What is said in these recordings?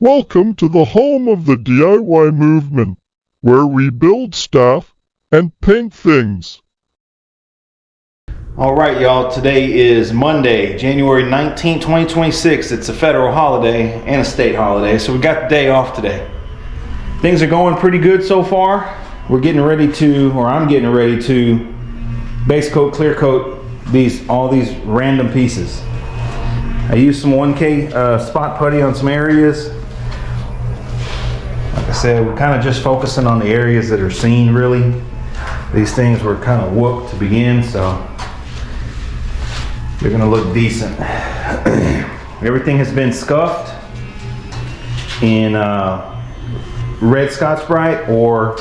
Welcome to the home of the DIY movement, where we build stuff and paint things. All right, y'all, today is Monday, January 19, 2026. It's a federal holiday and a state holiday, so we got the day off today. Things are going pretty good so far. We're getting ready to, or I'm getting ready to base coat, clear coat all these random pieces. I used some 1K spot putty on some areas. Like I said, we're kind of just focusing on the areas that are seen, really. These things were kind of whooped to begin, so they're gonna look decent. Everything has been scuffed in red Scotch-Brite or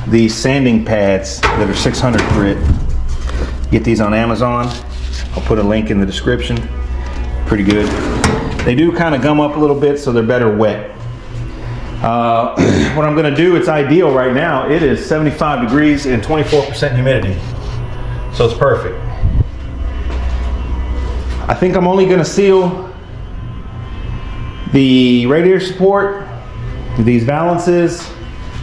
these sanding pads that are 600 grit. Get these on Amazon. I'll put a link in the description. Pretty good. They do kind of gum up a little bit, so they're better wet. What I'm gonna do, it's ideal right now. It is 75 degrees and 24% humidity. So it's perfect. I think I'm only gonna seal the radiator support, these valances,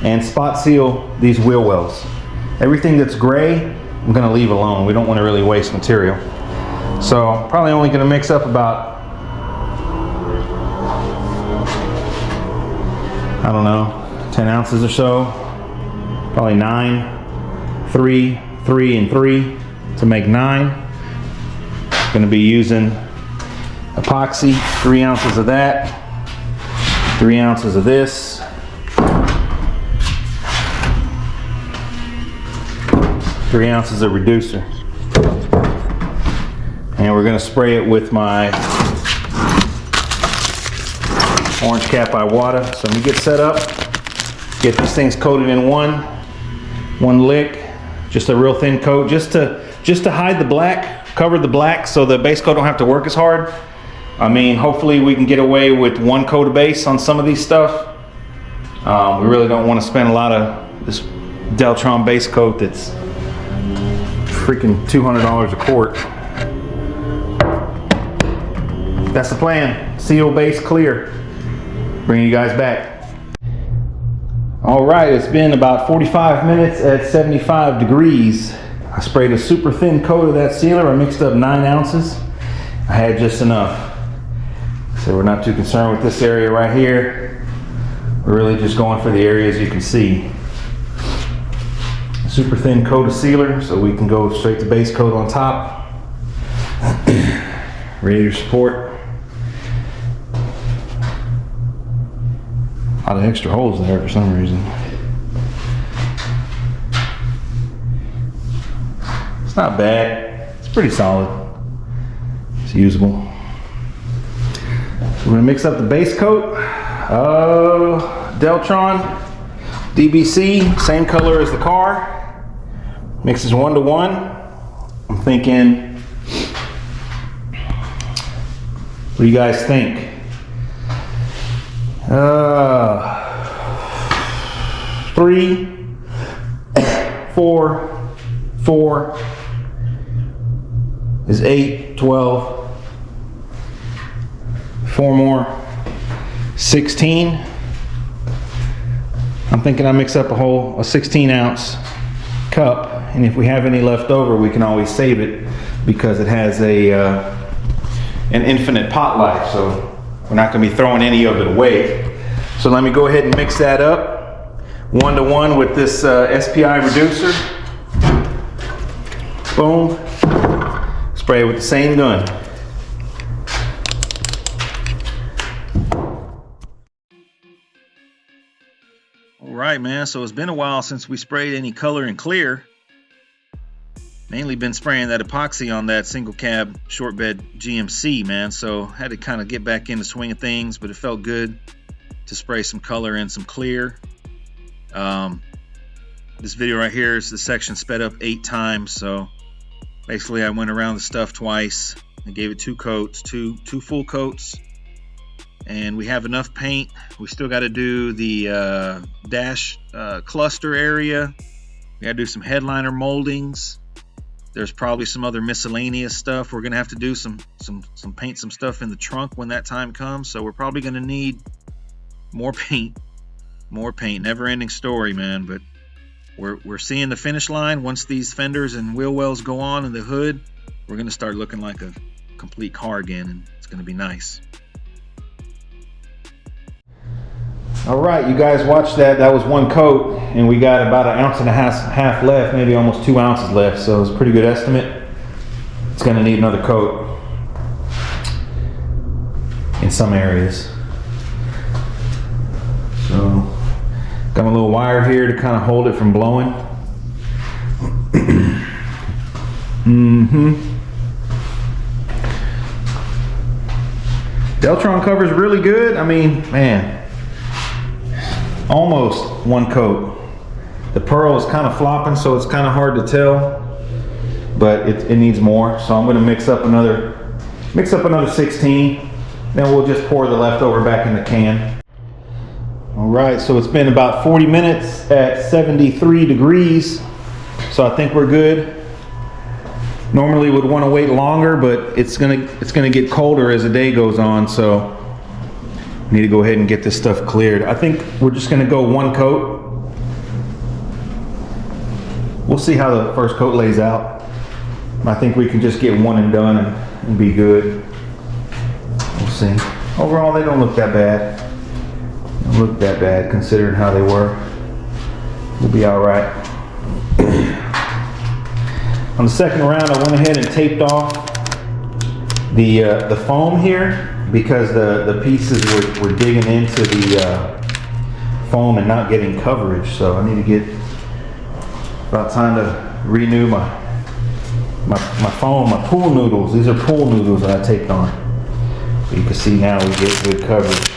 and spot seal these wheel wells. Everything that's gray, I'm gonna leave alone. We don't wanna really waste material. So probably only gonna mix up about, I don't know, 10 ounces or so. Probably 9, 3, 3, and 3 to make 9. Going to be using epoxy, 3 ounces of that, 3 ounces of this, 3 ounces of reducer. And we're going to spray it with my orange cap IWATA. So let me get set up, get these things coated in one lick, just a real thin coat, just to hide the black, cover the black so the base coat don't have to work as hard. I mean, hopefully we can get away with one coat of base on some of these stuff. We really don't want to spend a lot of this Deltron base coat that's freaking $200 a quart. That's the plan. Seal, base, clear. Bring you guys back. All right, it's been about 45 minutes at 75 degrees. I sprayed a super thin coat of that sealer. I mixed up 9 ounces. I had just enough. So we're not too concerned with this area right here. We're really just going for the areas you can see. Super thin coat of sealer so we can go straight to base coat on top. Radiator support. A lot of extra holes there for some reason. It's not bad. It's pretty solid. It's usable. We're gonna mix up the base coat. Deltron DBC, same color as the car. Mixes 1 to 1. I'm thinking, what do you guys think? 3, 4, 4 is 8, 12, 4 more, 16. I'm thinking I mix up a 16 ounce cup, and if we have any left over, we can always save it because it has an infinite pot life, so we're not going to be throwing any of it away. So let me go ahead and mix that up 1 to 1 with this SPI reducer. Boom. Spray it with the same gun. All right, man, so it's been a while since we sprayed any color in clear. Mainly been spraying that epoxy on that single cab short bed GMC, man, so had to kind of get back in the swing of things, but it felt good to spray some color and some clear. This video right here is the section sped up 8 times, so basically I went around the stuff twice. I gave it 2 coats, two full coats, and we have enough paint. We still got to do the dash cluster area. We got to do some headliner moldings. There's probably some other miscellaneous stuff. We're gonna have to do some paint some stuff in the trunk when that time comes. So we're probably gonna need more paint, never-ending story, man. But we're seeing the finish line. Once these fenders and wheel wells go on in the hood, we're gonna start looking like a complete car again, and it's gonna be nice. All right, you guys watched that. That was one coat, and we got about 1.5 ounces left, maybe almost 2 ounces left. So it's a pretty good estimate. It's gonna need another coat in some areas. So got my little wire here to kind of hold it from blowing. Deltron cover's really good. I mean, man, almost one coat. The pearl is kind of flopping, so it's kind of hard to tell, but it needs more. So I'm going to mix up another 16. Then we'll just pour the leftover back in the can. All right, so it's been about 40 minutes at 73 degrees. So I think we're good. Normally would want to wait longer, but it's gonna get colder as the day goes on, so I need to go ahead and get this stuff cleared. I think we're just gonna go one coat. We'll see how the first coat lays out. I think we can just get one and done and be good. We'll see. Overall, they don't look that bad. They don't look that bad considering how they were. We'll be all right. On the second round, I went ahead and taped off the foam here because the pieces were digging into the foam and not getting coverage. So I need to get about time to renew my foam, my pool noodles. These are pool noodles that I taped on. So you can see now we get good coverage.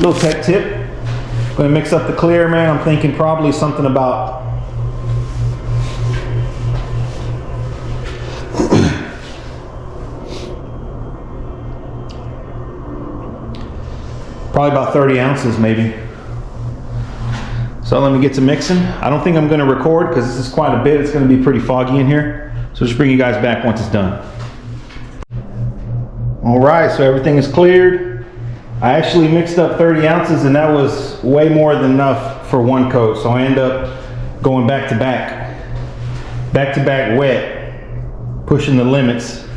Little tech tip. I'm gonna mix up the clear, man. I'm thinking probably something about probably about 30 ounces maybe. So let me get to mixing. I don't think I'm going to record because this is quite a bit. It's going to be pretty foggy in here. So just bring you guys back once it's done. All right, so everything is cleared. I actually mixed up 30 ounces and that was way more than enough for one coat. So I end up going back to back wet, pushing the limits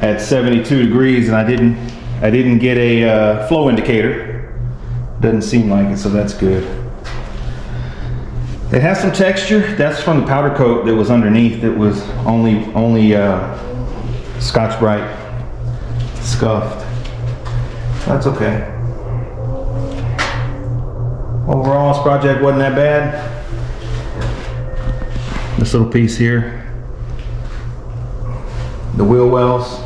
at 72 degrees, and I didn't get a flow indicator. Doesn't seem like it, so that's good. It has some texture. That's from the powder coat that was underneath. It was only Scotch-Brite scuffed. That's okay. Overall, this project wasn't that bad. This little piece here, the wheel wells.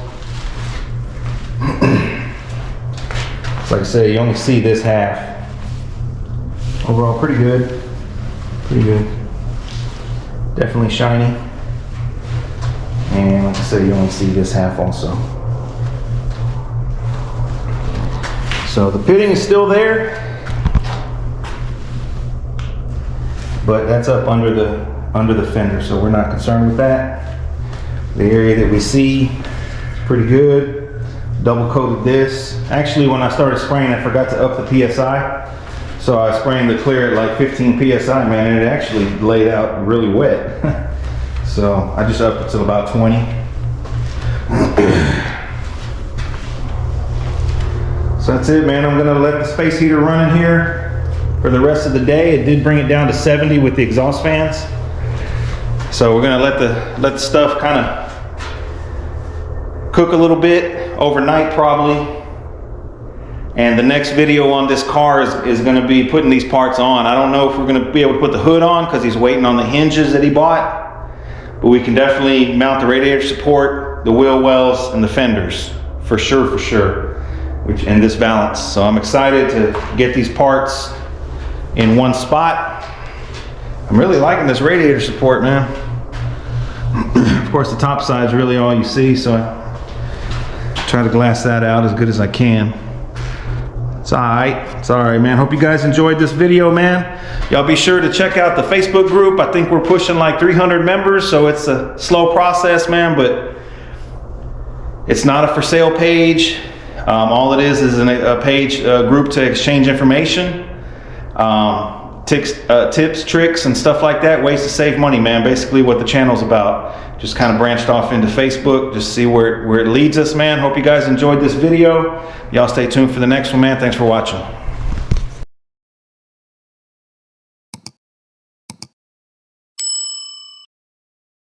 Like I said, you only see this half. Overall, pretty good. Pretty good. Definitely shiny. And like I said, you only see this half also. So the pitting is still there, but that's up under the fender, so we're not concerned with that. The area that we see is pretty good. Double coated this. Actually, when I started spraying, I forgot to up the PSI. So I sprayed the clear at like 15 PSI, man, and it actually laid out really wet. So I just upped it to about 20. So that's it, man. I'm gonna let the space heater run in here for the rest of the day. It did bring it down to 70 with the exhaust fans. So we're gonna let the stuff kind of cook a little bit overnight probably. And the next video on this car is going to be putting these parts on. I don't know if we're going to be able to put the hood on because he's waiting on the hinges that he bought. But we can definitely mount the radiator support, the wheel wells, and the fenders. For sure. And this valance. So I'm excited to get these parts in one spot. I'm really liking this radiator support, man. Of course, the top side is really all you see, so I try to glass that out as good as I can. It's alright, man. Hope you guys enjoyed this video, man. Y'all be sure to check out the Facebook group. I think we're pushing like 300 members, so it's a slow process, man, but it's not a for sale page. All it is a page, a group to exchange information, tips, tricks, and stuff like that, ways to save money, man. Basically what the channel's about. Just kind of branched off into Facebook, just see where it leads us, man. Hope you guys enjoyed this video. Y'all stay tuned for the next one, man. Thanks for watching.